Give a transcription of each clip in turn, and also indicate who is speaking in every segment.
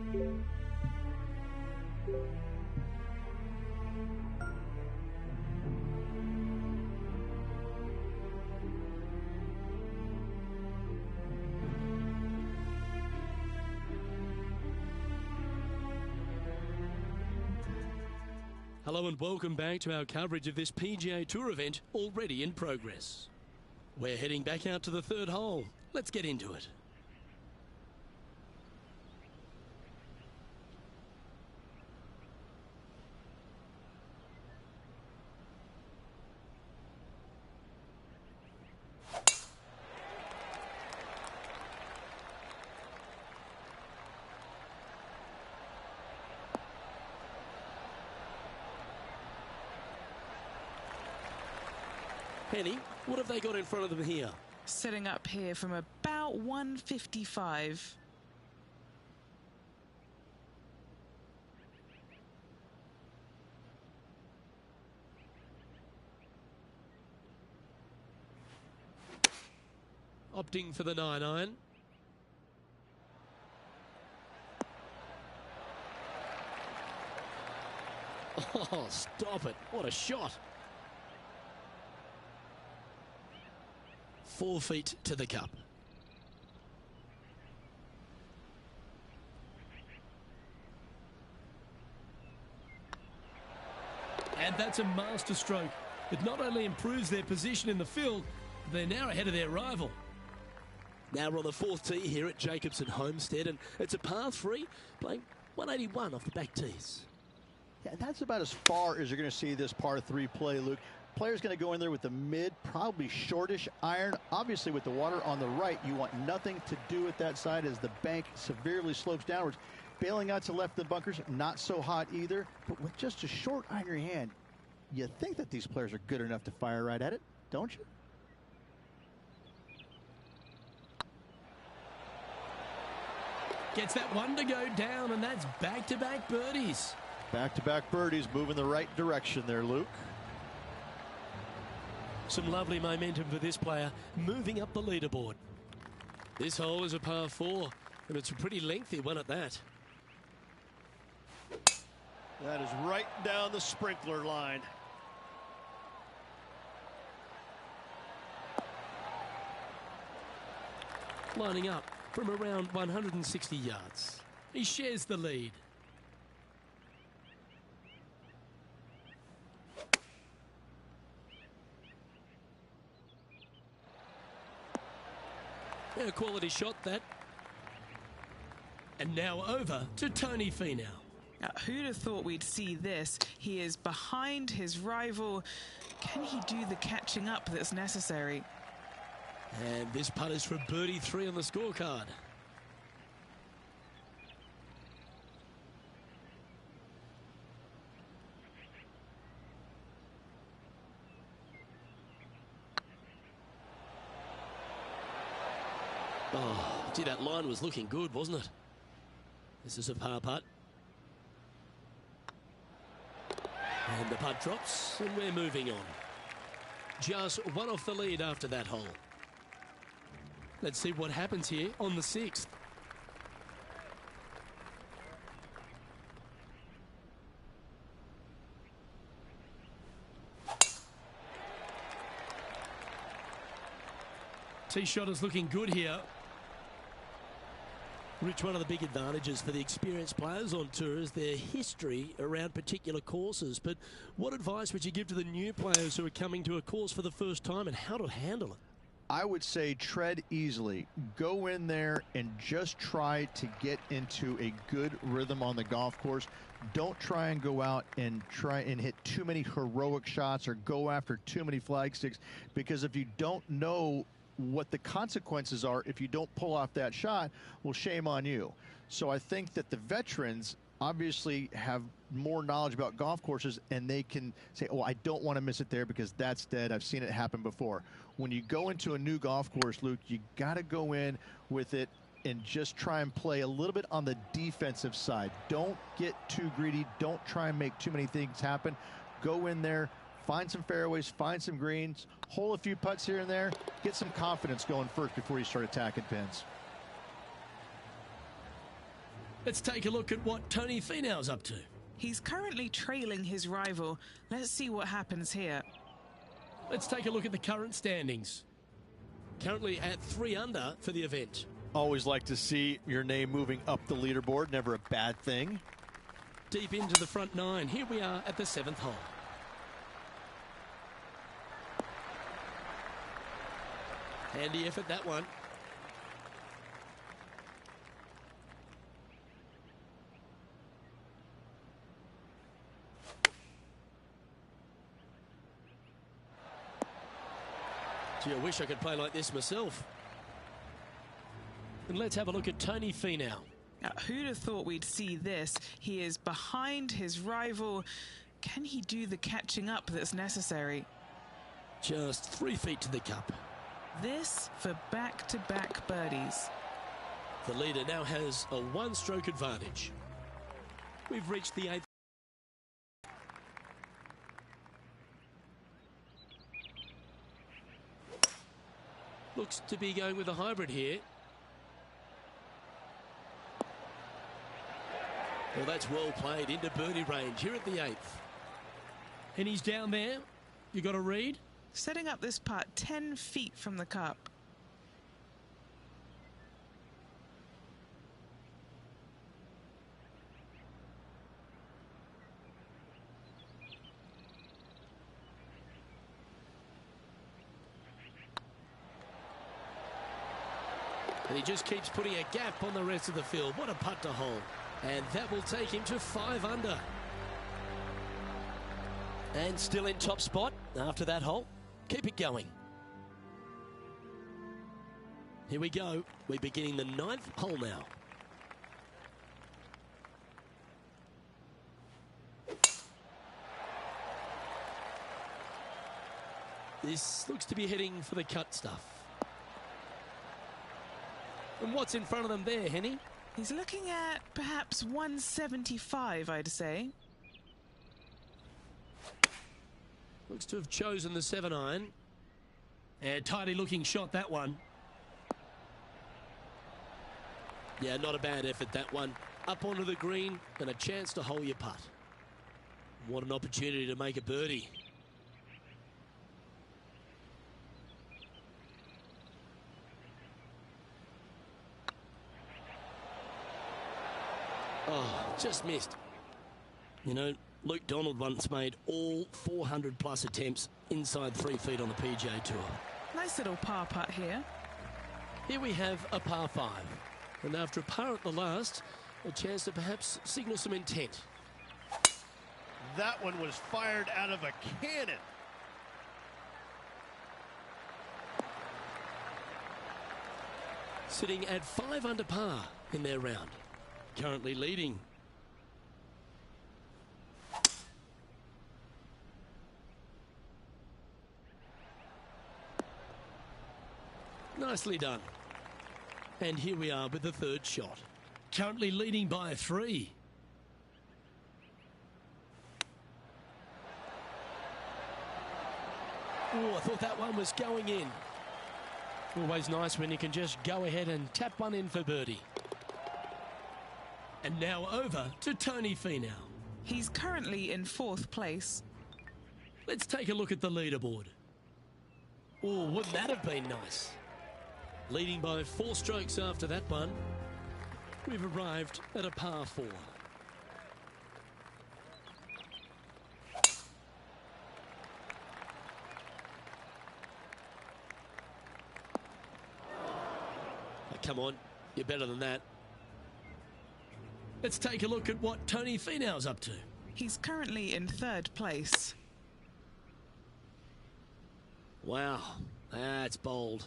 Speaker 1: Hello and welcome back to our coverage of this PGA Tour event already in progress. We're heading back out to the third hole. Let's get into it. Penny, what have they got in front of them here?
Speaker 2: Setting up here from about 155.
Speaker 1: Opting for the 9-iron. Oh, stop it. What a shot. 4 feet to the cup. And that's a master stroke. It not only improves their position in the field, they're now ahead of their rival. Now we're on the fourth tee here at Jacobson Homestead, and it's a par 3, playing 181 off the back tees.
Speaker 3: Yeah, that's about as far as you're going to see this par 3 play, Luke. Player's going to go in there with the mid, probably shortish iron. Obviously, with the water on the right, you want nothing to do with that side as the bank severely slopes downwards. Bailing out to left of the bunkers, not so hot either. But with just a short iron in your hand, you think that these players are good enough to fire right at it, don't you?
Speaker 1: Gets that one to go down, and that's back-to-back birdies.
Speaker 3: Back-to-back birdies, moving the right direction there, Luke.
Speaker 1: Some lovely momentum for this player, moving up the leaderboard. This hole is a par 4, and it's a pretty lengthy one at that.
Speaker 4: That is right down the sprinkler line.
Speaker 1: Lining up from around 160 yards. He shares the lead. A quality shot, that. And now over to Tony Finau.
Speaker 2: Who'd have thought we'd see this? He is behind his rival. Can he do the catching up that's necessary?
Speaker 1: And this putt is for birdie 3 on the scorecard. Oh, gee, that line was looking good, wasn't it? This is a par putt. And the putt drops, and we're moving on. Just one off the lead after that hole. Let's see what happens here on the 6th. Tee shot is looking good here. Rich, one of the big advantages for the experienced players on tour is their history around particular courses. But what advice would you give to the new players who are coming to a course for the first time and how to handle it?
Speaker 3: I would say tread easily. Go in there and just try to get into a good rhythm on the golf course. Don't try and go out and hit too many heroic shots or go after too many flag sticks, because if you don't know what the consequences are if you don't pull off that shot, well, shame on you. So I think that the veterans obviously have more knowledge about golf courses, and they can say, oh, I don't want to miss it there because that's dead. I've seen it happen before. When you go into a new golf course, Luke, you got to go in with it and just try and play a little bit on the defensive side. Don't get too greedy. Don't try and make too many things happen. Go in there, find some fairways, find some greens, hole a few putts here and there, get some confidence going first before you start attacking pins.
Speaker 1: Let's take a look at what Tony Finau's up to.
Speaker 2: He's currently trailing his rival. Let's see what happens here.
Speaker 1: Let's take a look at the current standings. Currently at 3 under for the event.
Speaker 3: Always like to see your name moving up the leaderboard. Never a bad thing.
Speaker 1: Deep into the front 9. Here we are at the 7th hole. Handy effort, that one. Gee, I wish I could play like this myself. And let's have a look at Tony Finau.
Speaker 2: Now, who'd have thought we'd see this? He is behind his rival. Can he do the catching up that's necessary?
Speaker 1: Just 3 feet to the cup.
Speaker 2: This for back-to-back birdies.
Speaker 1: The leader now has a 1-stroke advantage. We've reached the 8th. Looks to be going with a hybrid here. Well, that's well played into birdie range here at the 8th. And he's down there. You got a read?
Speaker 2: Setting up this putt 10 feet from the cup.
Speaker 1: And he just keeps putting a gap on the rest of the field. What a putt to hole. And that will take him to 5 under. And still in top spot after that hole. Keep it going. Here we go. We're beginning the 9th hole now. This looks to be heading for the cut stuff. And what's in front of them there, Henny?
Speaker 2: He's looking at perhaps 175, I'd say.
Speaker 1: Looks to have chosen the 7-iron. And tidy looking shot, that one. Yeah, not a bad effort, that one. Up onto the green and a chance to hole your putt. What an opportunity to make a birdie. Oh, just missed. You know, Luke Donald once made all 400-plus attempts inside 3 feet on the PGA Tour.
Speaker 2: Nice little par putt here.
Speaker 1: Here we have a par 5. And after a par at the last, a chance to perhaps signal some intent.
Speaker 4: That one was fired out of a cannon.
Speaker 1: Sitting at 5 under par in their round. Currently leading. Nicely done. And here we are with the 3rd shot. Currently leading by 3. Oh, I thought that one was going in. Always nice when you can just go ahead and tap one in for birdie. And now over to Tony Finau.
Speaker 2: He's currently in 4th place.
Speaker 1: Let's take a look at the leaderboard. Oh, wouldn't that have been nice? Leading by 4 strokes after that one. We've arrived at a par 4. Oh, come on, you're better than that. Let's take a look at what Tony Finau's up to.
Speaker 2: He's currently in 3rd place.
Speaker 1: Wow, that's bold.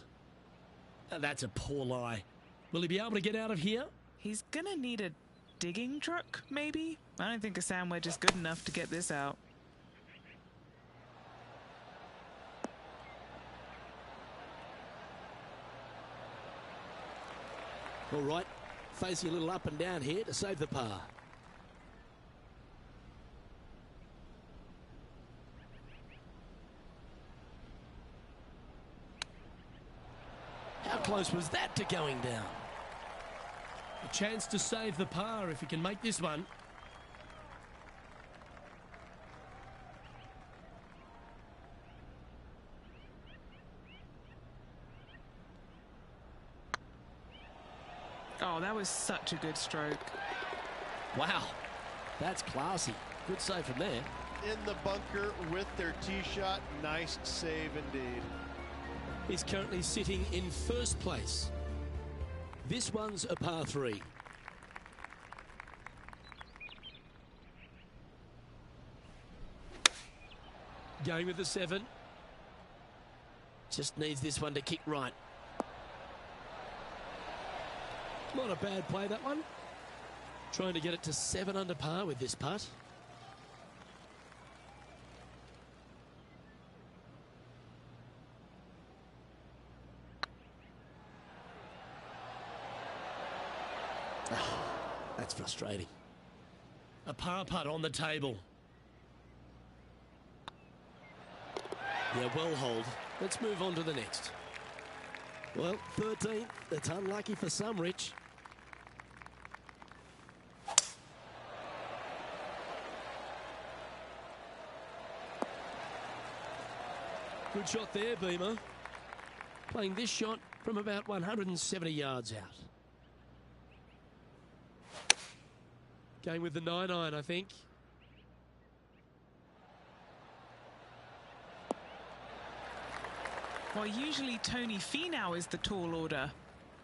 Speaker 1: That's a poor lie. Will he be able to get out of here?
Speaker 2: He's gonna need a digging truck, maybe? I don't think a sand wedge is good enough to get this out.
Speaker 1: All right, facing a little up and down here to save the par. How close was that to going down? A chance to save the par if he can make this one.
Speaker 2: Oh, that was such a good stroke.
Speaker 1: Wow, that's classy. Good save from there.
Speaker 4: In the bunker with their tee shot. Nice save indeed.
Speaker 1: He's currently sitting in first place. This one's a par 3. Going with the 7. Just needs this one to kick right. Not a bad play, that one. Trying to get it to 7 under par with this putt. That's frustrating. A par putt on the table. Yeah, well hold. Let's move on to the next. Well, 13th. That's unlucky for some, Rich. Good shot there, Beamer. Playing this shot from about 170 yards out. Going with the 9-iron, I think.
Speaker 2: Well, usually Tony Finau is the tall order.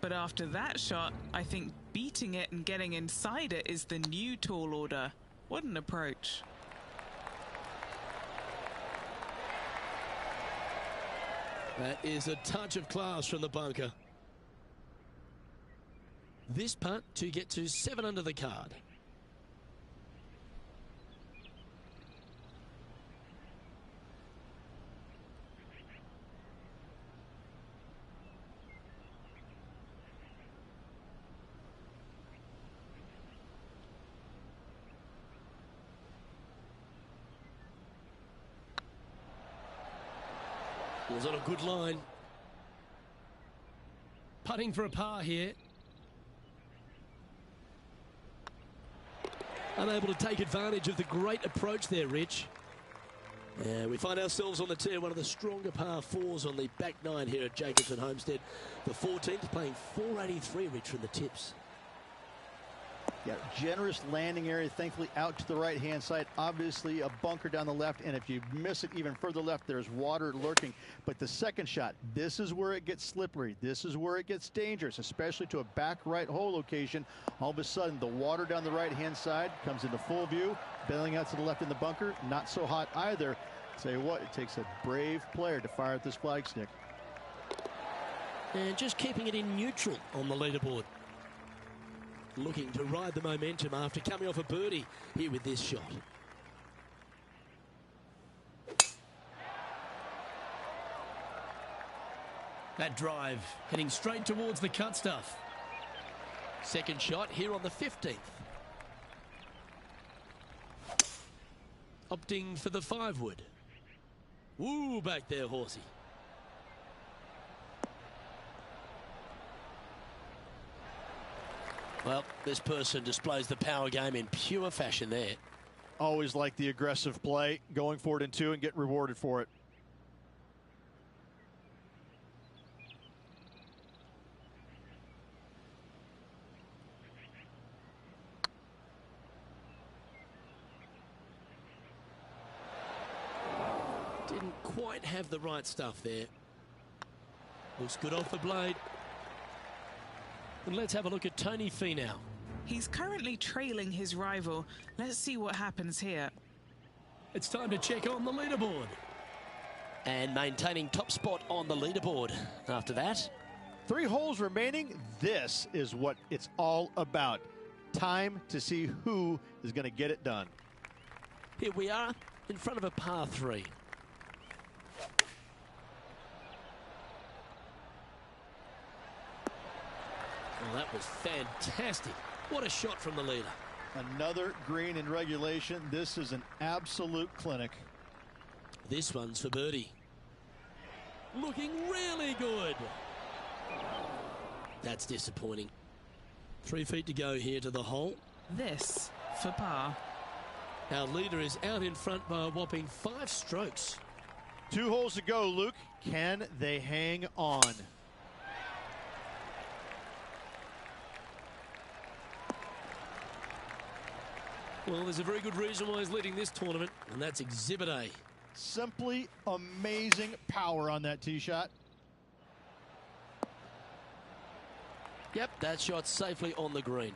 Speaker 2: But after that shot, I think beating it and getting inside it is the new tall order. What an approach.
Speaker 1: That is a touch of class from the bunker. This putt to get to 7 under the card. Was on a good line. Putting for a par here. Unable to take advantage of the great approach there, Rich. We find ourselves on the tee, one of the stronger par 4s on the back 9 here at Jacobson Homestead. The 14th playing 483, Rich, from the tips.
Speaker 3: Yeah, generous landing area, thankfully out to the right-hand side. Obviously a bunker down the left, and if you miss it even further left, there's water lurking. But the second shot, this is where it gets slippery. This is where it gets dangerous, especially to a back right hole location. All of a sudden, the water down the right-hand side comes into full view. Bailing out to the left in the bunker, not so hot either. Tell you what, it takes a brave player to fire at this flagstick.
Speaker 1: And just keeping it in neutral on the leaderboard. Looking to ride the momentum after coming off a birdie here with this shot. That drive heading straight towards the cut stuff. Second shot here on the 15th. Opting for the 5-wood. Woo, back there, horsey. Well, this person displays the power game in pure fashion there.
Speaker 3: Always like the aggressive play, going for it in 2 and get rewarded for it.
Speaker 1: Didn't quite have the right stuff there. Looks good off the blade. And let's have a look at Tony Finau.
Speaker 2: He's currently trailing his rival. Let's see what happens here.
Speaker 1: It's time to check on the leaderboard. And maintaining top spot on the leaderboard after that.
Speaker 3: 3 holes remaining. This is what it's all about. Time to see who is going to get it done.
Speaker 1: Here we are in front of a par 3. Well, that was fantastic. What a shot from the leader.
Speaker 3: Another green in regulation. This is an absolute clinic.
Speaker 1: This one's for birdie. Looking really good. That's disappointing. 3 feet to go here to the hole.
Speaker 2: This for par.
Speaker 1: Our leader is out in front by a whopping 5 strokes.
Speaker 3: 2 holes to go, Luke. Can they hang on?
Speaker 1: Well, there's a very good reason why he's leading this tournament, and that's Exhibit A.
Speaker 3: Simply amazing power on that tee shot.
Speaker 1: Yep, that shot safely on the green.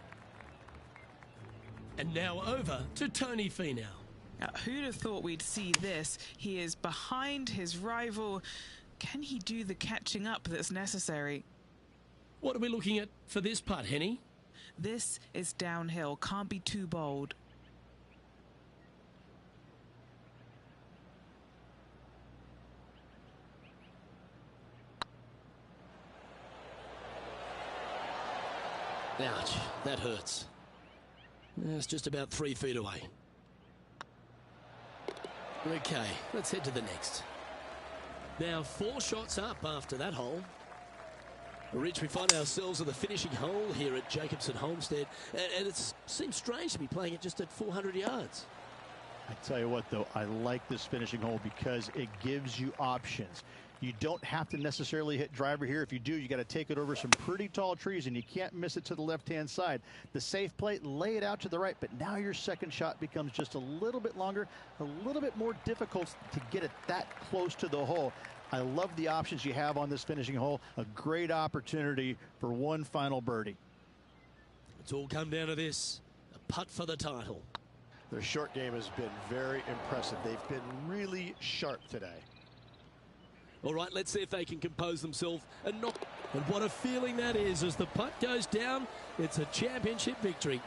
Speaker 1: And now over to Tony Finau.
Speaker 2: Now, who'd have thought we'd see this? He is behind his rival. Can he do the catching up that's necessary?
Speaker 1: What are we looking at for this putt, Henny?
Speaker 2: This is downhill. Can't be too bold.
Speaker 1: Ouch, that hurts. It's just about 3 feet away. Okay, let's head to the next. Now 4 shots up after that hole. Rich, we find ourselves at the finishing hole here at Jacobson Homestead, and it seems strange to be playing it just at 400 yards.
Speaker 3: I tell you what, though, I like this finishing hole because it gives you options. You don't have to necessarily hit driver here. If you do, you got to take it over some pretty tall trees, and you can't miss it to the left-hand side. The safe play, lay it out to the right, but now your second shot becomes just a little bit longer, a little bit more difficult to get it that close to the hole. I love the options you have on this finishing hole. A great opportunity for one final birdie.
Speaker 1: It's all come down to this, a putt for the title.
Speaker 4: Their short game has been very impressive. They've been really sharp today.
Speaker 1: All right, let's see if they can compose themselves and not. And what a feeling that is as the putt goes down. It's a championship victory.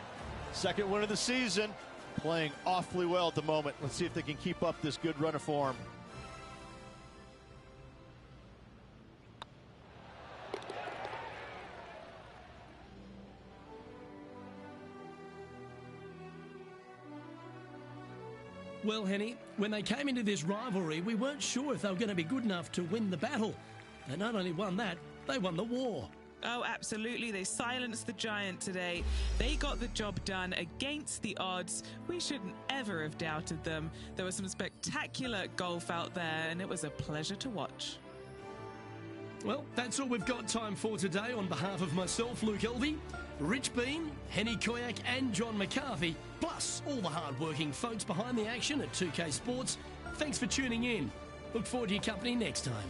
Speaker 3: Second win of the season, playing awfully well at the moment. Let's see if they can keep up this good run of form.
Speaker 1: Well, Henny, when they came into this rivalry, we weren't sure if they were going to be good enough to win the battle. They not only won that, they won the war.
Speaker 2: Oh, absolutely. They silenced the giant today. They got the job done against the odds. We shouldn't ever have doubted them. There was some spectacular golf out there, and it was a pleasure to watch.
Speaker 1: Well, that's all we've got time for today. On behalf of myself, Luke Elvey, Rich Bean, Henny Koyak and John McCarthy, plus all the hard-working folks behind the action at 2K Sports, thanks for tuning in. Look forward to your company next time.